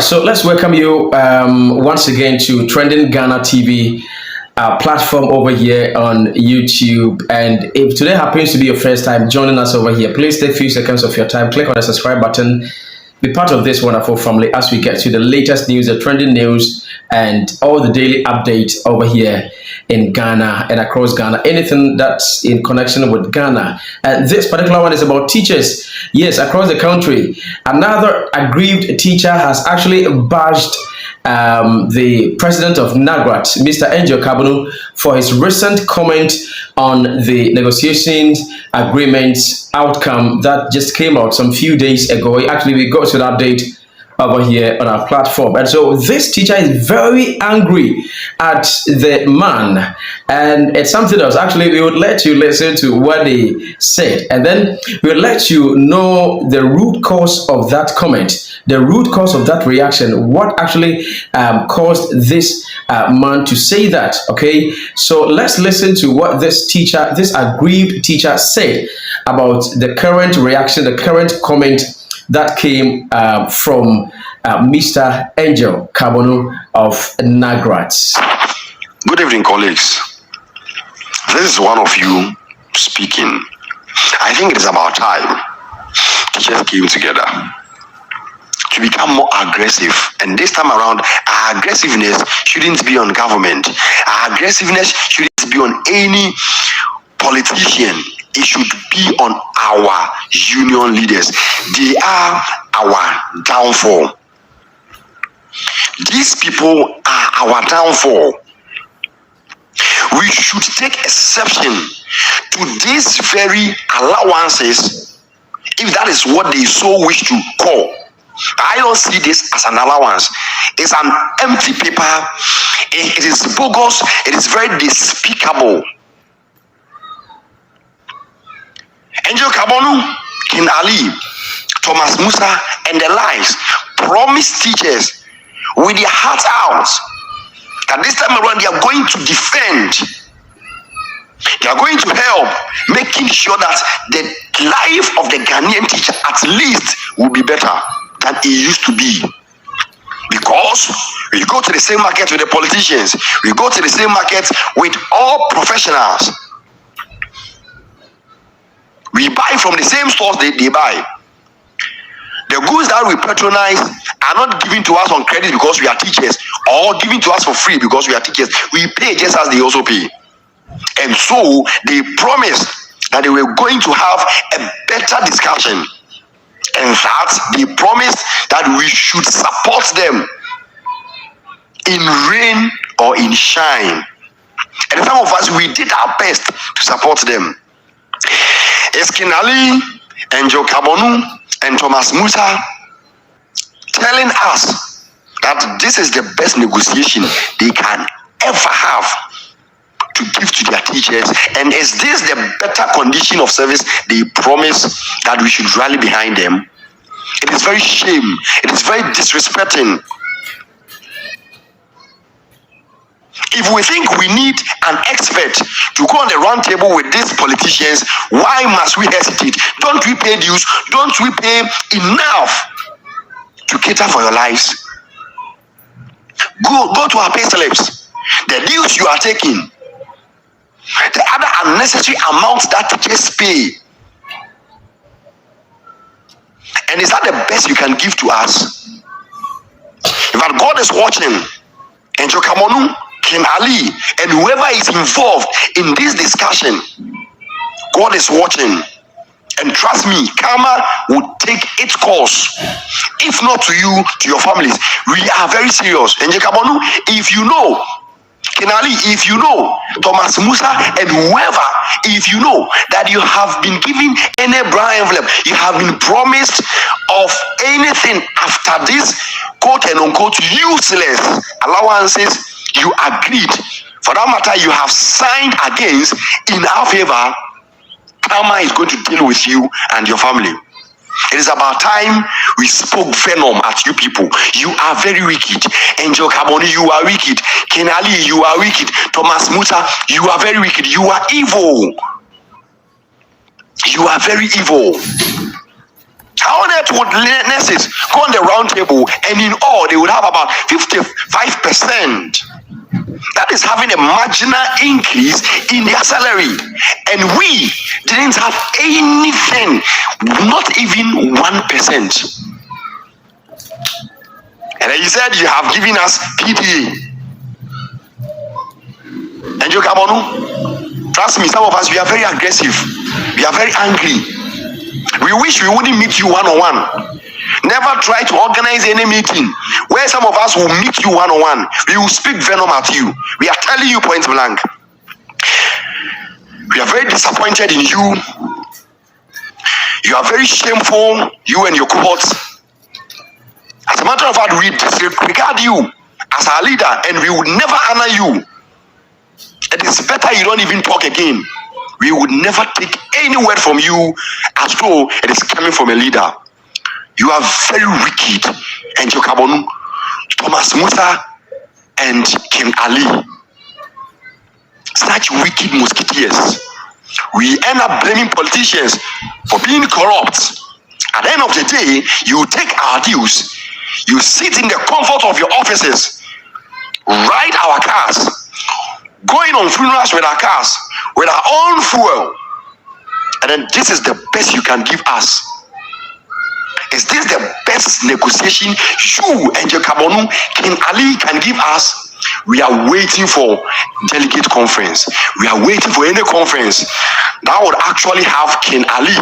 So let's welcome you once again to Trending Ghana TV platform over here on YouTube. And if today happens to be your first time joining us over here, please take a few seconds of your time, click on the subscribe button, be part of this wonderful family as we get to the latest news, the trending news, and all the daily updates over here in Ghana and across Ghana, anything that's in connection with Ghana. And this particular one is about teachers. Yes, across the country, another aggrieved teacher has actually bashed the president of NAGRAT, Mr. Angel Kabonu, for his recent comment on the negotiations agreement outcome that just came out some few days ago. Actually, we got to the update over here on our platform. And so this teacher is very angry at the man. And it's something else. Actually, we would let you listen to what they said. And then we'll let you know the root cause of that comment, the root cause of that reaction, what actually caused this man to say that. Okay, so let's listen to what this teacher, this aggrieved teacher said about the current reaction, the current comment that came from Mr. Angel Kabonu of NAGRAT. Good evening, colleagues. This is one of you speaking. I think it is about time teachers came together to become more aggressive. And this time around, our aggressiveness shouldn't be on government. Our aggressiveness shouldn't be on any politician. It should be on our union leaders. They are our downfall. These people are our downfall. We should take exception to these very allowances, if that is what they so wish to call. I don't see this as an allowance. It's an empty paper. It is bogus. It is very despicable. Angel Kabonu, King Ali, Thomas Musa, and the likes promised teachers with their hearts out that this time around they are going to defend. They are going to help, making sure that the life of the Ghanaian teacher at least will be better than it used to be. Because we go to the same market with the politicians, we go to the same market with all professionals. We buy from the same stores they buy. The goods that we patronize are not given to us on credit because we are teachers, or given to us for free because we are teachers. We pay just as they also pay. And so they promised that they were going to have a better discussion. And that they promised that we should support them in rain or in shine. And some of us, we did our best to support them. King Ali, Angel Kabonu, and Thomas Musa telling us that this is the best negotiation they can ever have to give to their teachers. And is this the better condition of service they promise that we should rally behind them? It is very shame. It is very disrespecting. If we think we need an expert to go on the round table with these politicians, why must we hesitate? Don't we pay dues? Don't we pay enough to cater for your lives? Go to our pay slips. The dues you are taking, the other unnecessary amounts that teachers pay. And is that the best you can give to us? If God is watching, Angel Kabonu, King Ali, and whoever is involved in this discussion, God is watching. And trust me, karma will take its course. If not to you, to your families. We are very serious. And Kabonu, if you know, King Ali, if you know, Thomas Musa, and whoever, if you know that you have been given any brown envelope, you have been promised of anything after this quote and unquote useless allowances, you agreed. For that matter, you have signed against in our favor. Karma is going to deal with you and your family. It is about time we spoke venom at you people. You are very wicked. Angel Kabonu, you are wicked. Ken Ali, you are wicked. Thomas Musa, you are very wicked. You are evil. You are very evil. How on earth would nurses go on the round table and in all they would have about 55%? That is having a marginal increase in their salary. And we didn't have anything, not even 1%. And then you said you have given us PDA. And you come on, trust me, some of us, we are very aggressive. We are very angry. We wish we wouldn't meet you one-on-one. Never try to organize any meeting where some of us will meet you one-on-one. We will speak venom at you. We are telling you point blank. We are very disappointed in you. You are very shameful, you and your cohorts. As a matter of fact, we disregard you as our leader and we would never honor you. It is better you don't even talk again. We would never take any word from you as though it is coming from a leader. You are very wicked. And Jokabonu, Thomas Musa, and King Ali. Such wicked musketeers. We end up blaming politicians for being corrupt. At the end of the day, you take our dues, you sit in the comfort of your offices, ride our cars, going on funerals with our cars, with our own fuel. And then this is the best you can give us. Is this the best negotiation you and Jokabonu, King Ali can give us? We are waiting for delegate conference. We are waiting for any conference that would actually have King Ali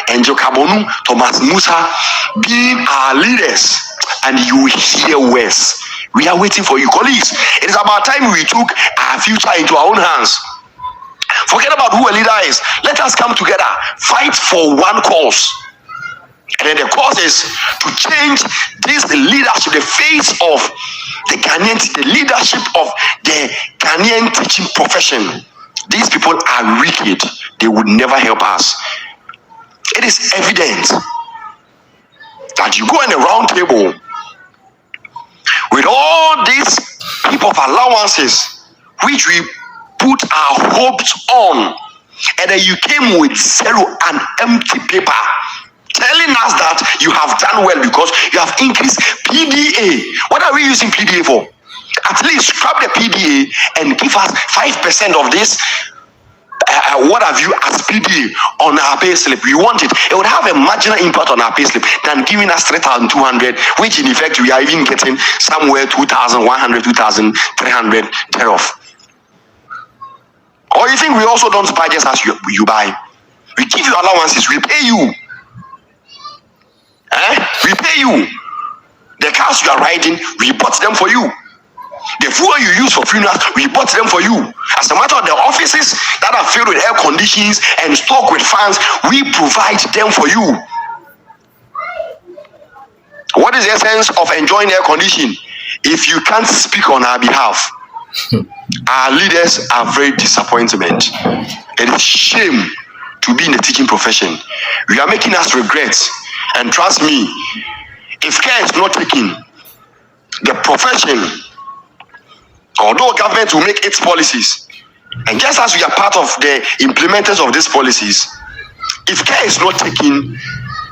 and Jokabonu, Thomas Musa being our leaders, and you will hear worse. We are waiting for you, colleagues. It is about time we took our future into our own hands. Forget about who a leader is. Let us come together, fight for one cause. And then the cause is to change this leadership, the face of the Ghanaians, the leadership of the Ghanaian teaching profession. These people are wicked. They would never help us. It is evident that you go in a round table with all these heap of allowances which we put our hopes on, and then you came with zero and empty paper, telling us that you have done well because you have increased PDA. What are we using PDA for? At least scrap the PDA and give us 5% of this. What have you as PDA on our pay slip? We want it. It would have a marginal impact on our pay slip than giving us 3,200, which in effect we are even getting somewhere 2,100, 2,300 thereof. Or you think we also don't buy just as you buy? We give you allowances, we pay you. We pay you. The cars you are riding, we bought them for you. The fuel you use for funerals, we bought them for you. As a matter of the offices that are filled with air conditions and stocked with fans, we provide them for you. What is the essence of enjoying air conditioning if you can't speak on our behalf? Our leaders are very disappointment. It is shame to be in the teaching profession. You are making us regret. And trust me, if care is not taken, the profession, although government will make its policies, and just as we are part of the implementers of these policies, if care is not taken,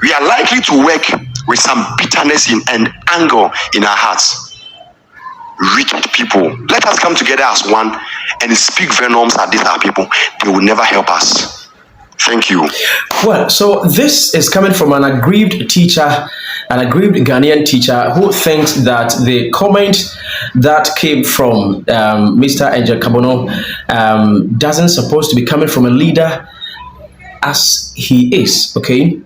we are likely to work with some bitterness and anger in our hearts. Wicked people. Let us come together as one and speak venoms at these our people. They will never help us. Thank you. Well, so this is coming from an aggrieved teacher, an aggrieved Ghanaian teacher who thinks that the comment that came from Mr. Jokabonu doesn't supposed to be coming from a leader as he is, okay?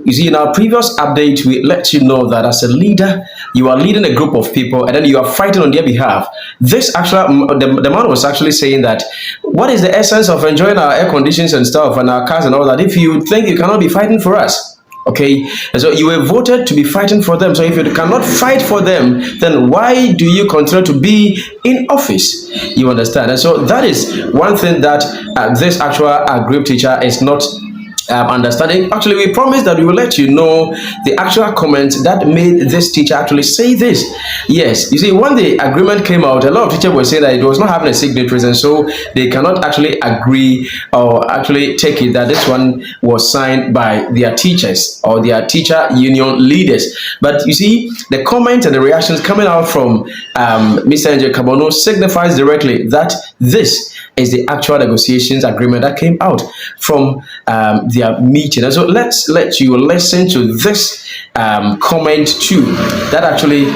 You see, in our previous update, we let you know that as a leader, you are leading a group of people and then you are fighting on their behalf. This actually, the man was actually saying that, what is the essence of enjoying our air conditions and stuff and our cars and all that if you think you cannot be fighting for us? Okay, and so you were voted to be fighting for them. So if you cannot fight for them, then why do you continue to be in office? You understand? And so that is one thing that this actual aggrieved teacher is not understanding. Actually, we promised that we will let you know the actual comment that made this teacher actually say this. Yes, you see, when the agreement came out, a lot of teachers were saying that it was not having a signatories, and so they cannot actually agree or actually take it that this one was signed by their teachers or their teacher union leaders. But you see, the comment and the reactions coming out from Mr. Angel Kabono signifies directly that this is the actual negotiations agreement that came out from their meeting. And so let's let you listen to this comment too, that actually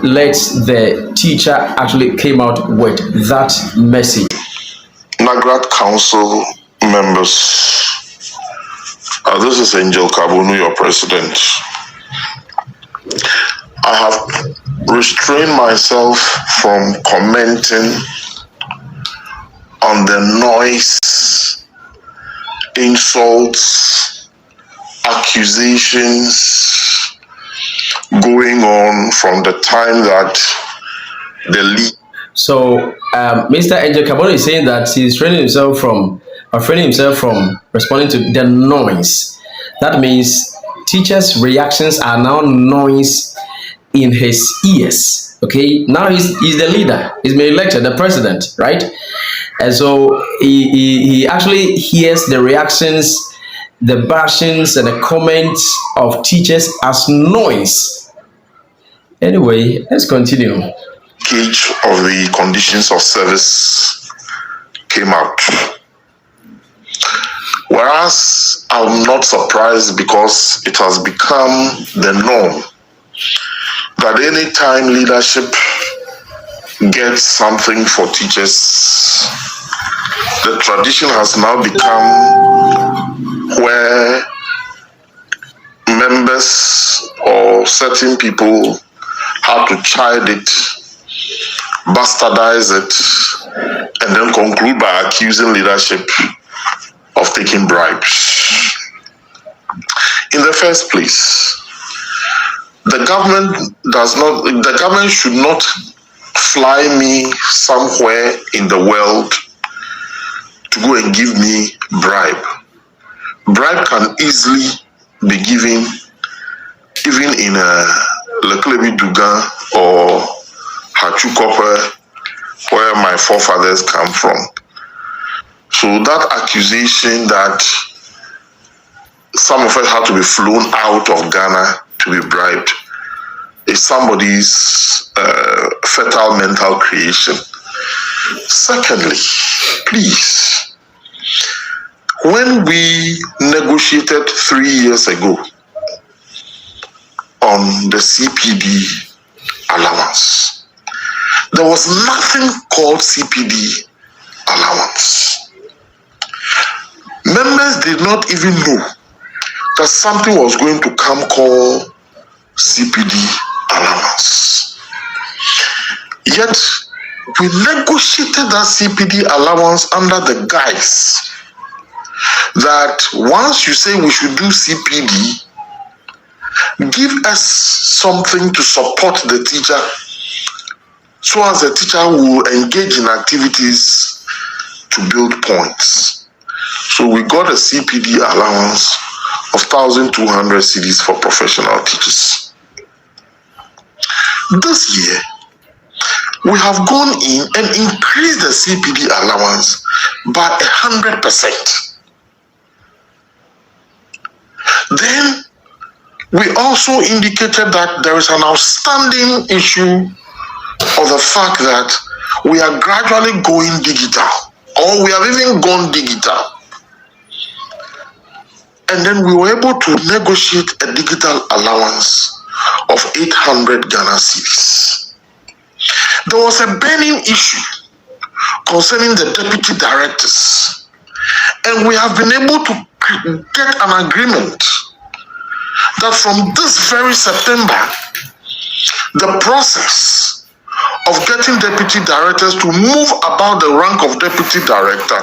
lets the teacher actually came out with that message. Nagrat Council members, this is Angel Kabunu, your president. I have restrained myself from commenting on the noise, insults, accusations going on from the time that the league. So Mr. Angel Kabono is saying that he's refraining himself from responding to the noise. That means teachers' reactions are now noise in his ears. Okay, now he's the leader. He's been elected the president, right? And so he actually hears the reactions, the bashings, and the comments of teachers as noise. Anyway, let's continue. Each of the conditions of service came out. Whereas I'm not surprised, because it has become the norm that any time leadership gets something for teachers, the tradition has now become where members or certain people have to chide it, bastardize it, and then conclude by accusing leadership of taking bribes. In the first place, the government should not fly me somewhere in the world to go and give me bribe. Bribe can easily be given even in Leklebi Dugan or Hachukope, where my forefathers come from. So that accusation that some of us have to be flown out of Ghana to be bribed is somebody's fertile mental creation. Secondly, please, when we negotiated 3 years ago on the CPD allowance, there was nothing called CPD allowance. Members did not even know that something was going to come called CPD allowance. Yet, we negotiated that CPD allowance under the guise that once you say we should do CPD, give us something to support the teacher, so as the teacher will engage in activities to build points. So we got a CPD allowance of 1,200 cedis for professional teachers. This year, we have gone in and increased the CPD allowance by 100%. Then, we also indicated that there is an outstanding issue of the fact that we are gradually going digital, or we have even gone digital. And then we were able to negotiate a digital allowance of 800 Ghana cedis. There was a burning issue concerning the deputy directors, and we have been able to get an agreement that from this very September, the process of getting deputy directors to move about the rank of deputy director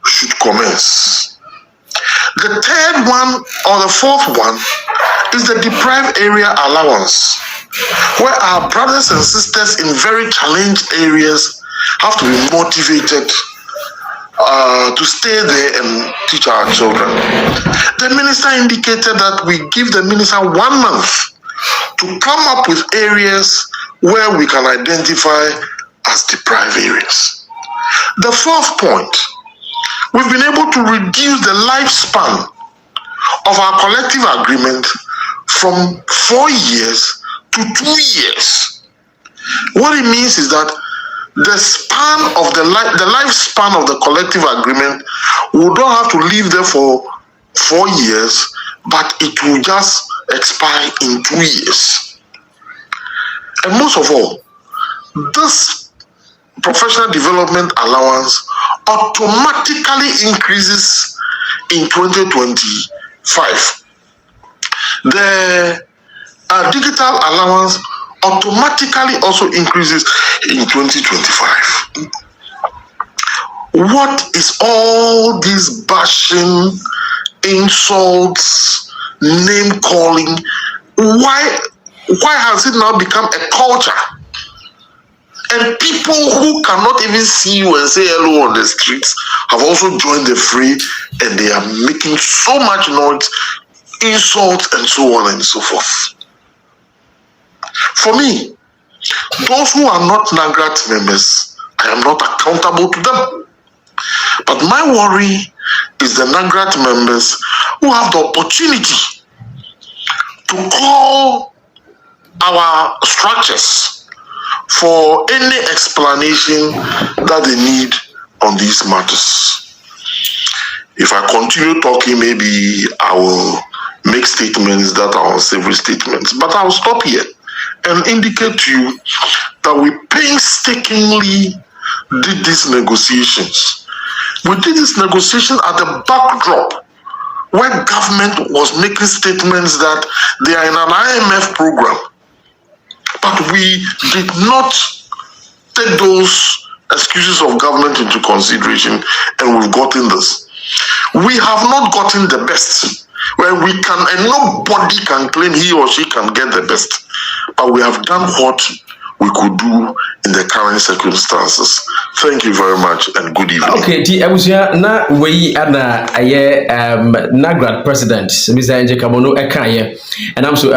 should commence. The third one or the fourth one is the deprived area allowance, where our brothers and sisters in very challenged areas have to be motivated to stay there and teach our children. The minister indicated that we give the minister 1 month to come up with areas where we can identify as deprived areas. The fourth point, we've been able to reduce the lifespan of our collective agreement from 4 years to 2 years. What it means is that the span of the lifespan of the collective agreement we don't have to live there for 4 years, but it will just expire in 2 years. And most of all, this professional development allowance automatically increases in 2025. The digital allowance automatically also increases in 2025. What is all this bashing, insults, name calling? Why has it now become a culture? And people who cannot even see you and say hello on the streets have also joined the fray, and they are making so much noise, insults, and so on and so forth. For me, those who are not NAGRAT members, I am not accountable to them. But my worry is the NAGRAT members who have the opportunity to call our structures for any explanation that they need on these matters. If I continue talking, maybe I will make statements that are unsavory statements, but I'll stop here and indicate to you that we painstakingly did these negotiations. We did this negotiation at the backdrop where government was making statements that they are in an IMF program, but we did not take those excuses of government into consideration, and we've gotten this. We have not gotten the best, where we can, and nobody can claim he or she can get the best. But we have done what we could do in the current circumstances. Thank you very much and good evening. Okay, I was here na we ana aye NAGRAT president Mr. Nje Kamono ekaye, and I'm so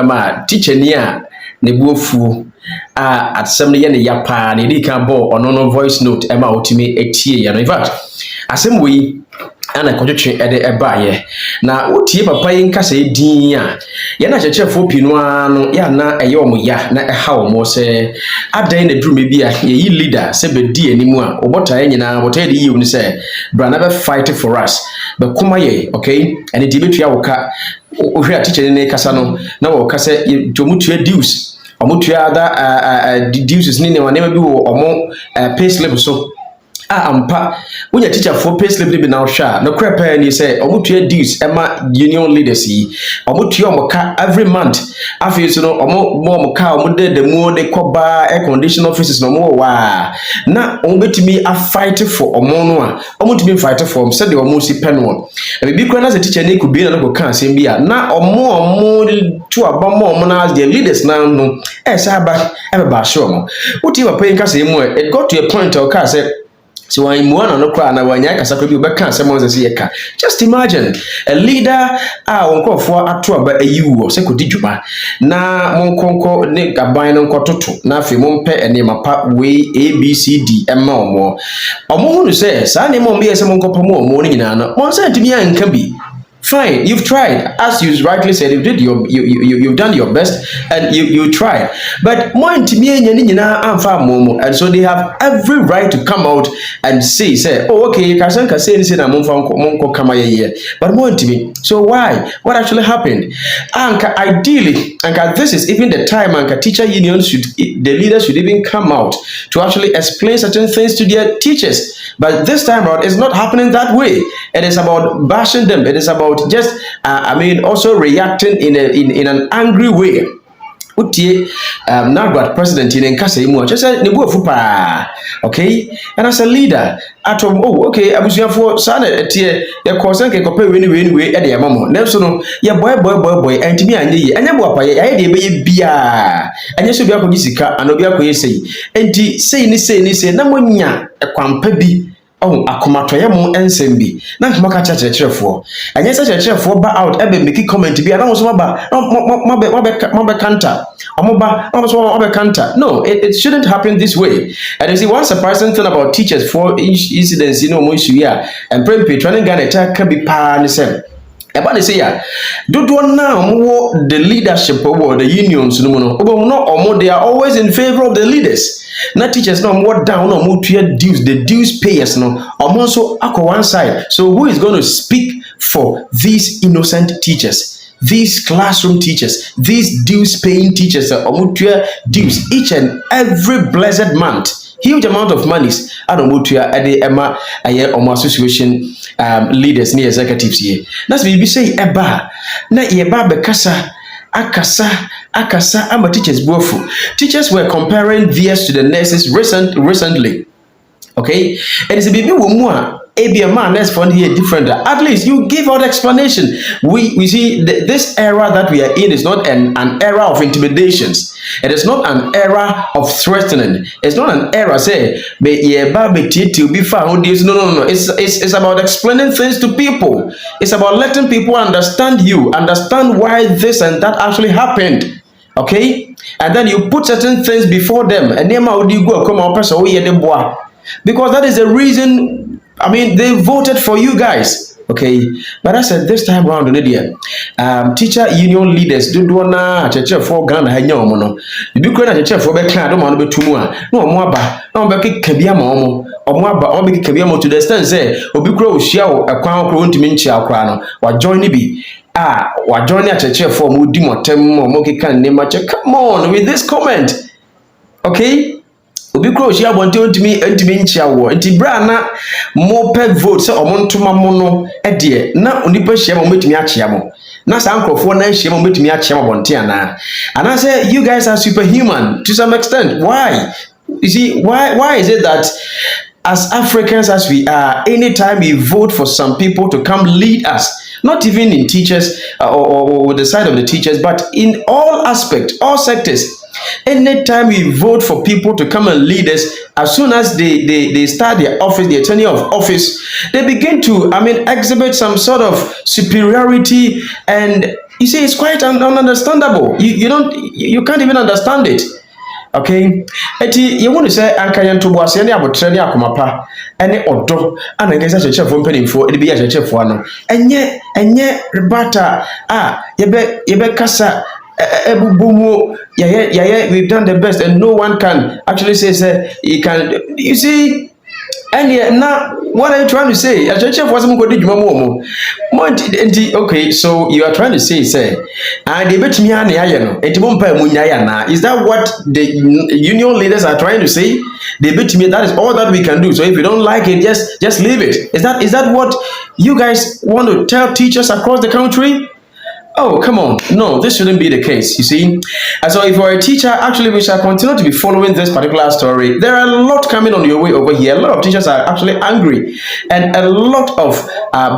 teacher near nebuofu at some year yapa ne di kan bo ono voice note ema otimi etie ya no. In fact, asem we ana kodwetwe ede ebaye na wotie papa yin kasa edin a ye na chechefo pinu ano ya na eye omoya na eha omo se adan na drume bi a ye yi leader se be di animu a obota nyina obota de yi oni se bra na be fight for us be kuma ye, okay, and di betua woka ohwe a teacher ne kasa no na wo kasa jomutua dues omutua ada dues ni ne wane bi wo omo pay slip so ampa unya teacher for pay slip bi na hwa no crap ni say omutua dues ema union leaders yi omutua omoka every month afi so no omoka omude the mu de koba air condition offices no mo wa na ombetimi a fight for omo no a omutimi fight for said the omo si pen one e bi kra na say teacher ne ku bi na no kan asem bi a na omo to abamo omo na the leaders na no sa ba e ba show mo uti papa yin ka say mu it got to a point o ka say so when Muana no cry na wanya kasa ko bi obeka asem on say yeka. Just imagine a leader onkofo ato aba ayiwo se ko didwuma na monkonko ne gaban no nkototo na afi mompe ene mapa we ABCD emma omo hunu say sa ne mom be se monkopo mo ni nyina no mon say ntimi anka bi. Fine, you've tried, as you rightly said, you've done your best and you tried. But more and so they have every right to come out and say, oh, okay, you can say anything, but more to me. So why? What actually happened? Ideally, this is even the time teacher unions the leaders should even come out to actually explain certain things to their teachers. But this time around, it's not happening that way. It is about bashing them. It is about just also reacting in an angry way. Utie NAGRAT president in Nkasa imu just say ne buafu pa, okay, and as a leader atom okay abusuafo sa na tie ye kosen ke kope we e de yamamo na so no ye boy antimi anye yi anya boapa ye de be ye bia anya so bia ko gisika anobi akoye sei enti sei ni na monya ekwampa bi oh akomatoye mo ensem bi na nkoma ka kyerɛkyerɛfoɔ ɛnyɛ sɛ kyerɛkyerɛfoɔ ba out ebe make comment bi ana wo so maba mobe counter omoba mobe counter. No, it shouldn't happen this way. And you see, one surprising thing about teachers for incidents, you know, mo issue here and pray training Ghana can be pa ne same. Eba ne say ya dodo na omo the leadership or the unions no no omo they are always in favor of the leaders. Na teachers no omo down no omo tua dues, the dues payers no omo so akọ one side. So who is going to speak for these innocent teachers? These classroom teachers, these dues paying teachers, omutua dues each and every blessed month, huge amount of monies. And omutua ade ema aye omo association leaders ni executives here. That's we be say eba na yeba bekasa akasa ama teachers bofu. Teachers were comparing theirs to the nurses recently. Okay, and it's a baby woman. A man, let's find here different. At least you give out explanation. We see this era that we are in is not an era of intimidations. It is not an era of threatening. It's not an era say to be found. No. It's about explaining things to people. It's about letting people understand you, understand why this and that actually happened. Okay, and then you put certain things before them, and then because that is the reason. I mean, they voted for you guys, okay? But I said this time around, teacher union leaders do na cheche for Ghana hanya omo. Bi kura na cheche for be clan do ma no betumu a. No omo aba, no be kekabia ma omo. Omo aba, omo be kekabia mo to the extent say obi kura ohia wo akwan kura ntimi nchia akwa no. Wa join bi. Wa join a cheche for mo di motem mo keka nema che. Come on with this comment. Okay? Obi kro ohia bonte ntimi nchia wo nti bra na mo pe vote se omontoma mo no de na onipa hia mo metimi achia mo na sa ankrofo na hia mo metimi achia mo bonte ana and I say you guys are superhuman to some extent. Why? You see, why is it that as Africans as we are, anytime we vote for some people to come lead us, not even in teachers or the side of the teachers, but in all aspects, all sectors, anytime we vote for people to come and lead us, as soon as they start their office, their tenure of office, they begin to, exhibit some sort of superiority, and you see, it's quite ununderstandable. You can't even understand it. Okay, eti you want to say ankayan to boase ne abotre ne akomapa ene odo ana ngesa cheche fo mpanimfo ede bi ya cheche fo ano enye rebata yebe kasa ebubumu yeah, we've done the best and no one can actually say he can. You see, and now what are you trying to say? Okay, so you are trying to say and they bet me is that what the union leaders are trying to say? They bet me that is all that we can do. So if you don't like it, just leave it. Is that what you guys want to tell teachers across the country? Oh, come on. No, this shouldn't be the case, you see. And so if you're a teacher, actually, we shall continue to be following this particular story. There are a lot coming on your way over here. A lot of teachers are actually angry. And a lot of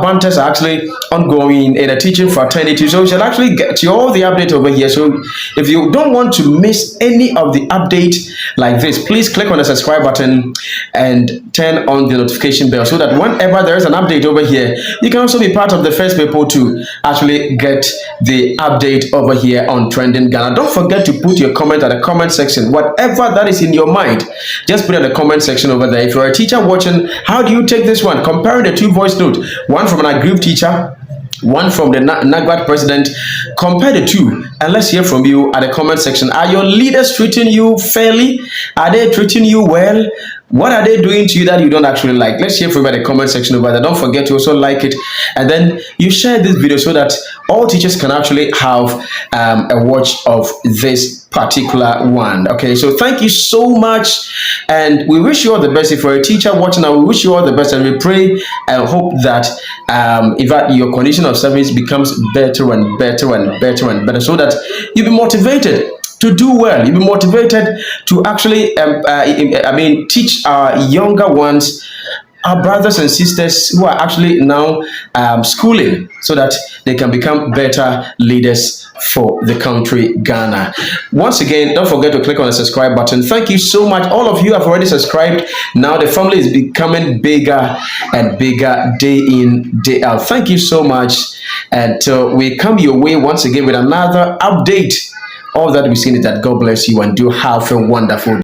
banters are actually ongoing in a teaching fraternity. So we shall actually get you all the update over here. So if you don't want to miss any of the update like this, please click on the subscribe button and turn on the notification bell so that whenever there is an update over here, you can also be part of the first people to actually get the update over here on Trending Ghana. Don't forget to put your comment at the comment section. Whatever that is in your mind, just put it in the comment section over there. If you're a teacher watching, how do you take this one? Comparing the two voice notes, one from an aggrieved teacher, one from the NAGWAT president. Compare the two and let's hear from you at the comment section. Are your leaders treating you fairly? Are they treating you well? What are they doing to you that you don't actually like? Let's hear from you at the comment section over there. Don't forget to also like it and then you share this video so that all teachers can actually have a watch of this particular one. Okay, so thank you so much and we wish you all the best. If you're a teacher watching now, we wish you all the best and we pray and hope that in fact your condition of service becomes better and better and better and better so that you'll be motivated to do well. You'll be motivated to actually teach our younger ones our brothers and sisters who are actually now schooling so that they can become better leaders for the country Ghana. Once again, don't forget to click on the subscribe button. Thank you so much. All of you have already subscribed. Now the family is becoming bigger and bigger day in, day out. Thank you so much. And we come your way once again with another update. All that we've seen is that God bless you and do have a wonderful day.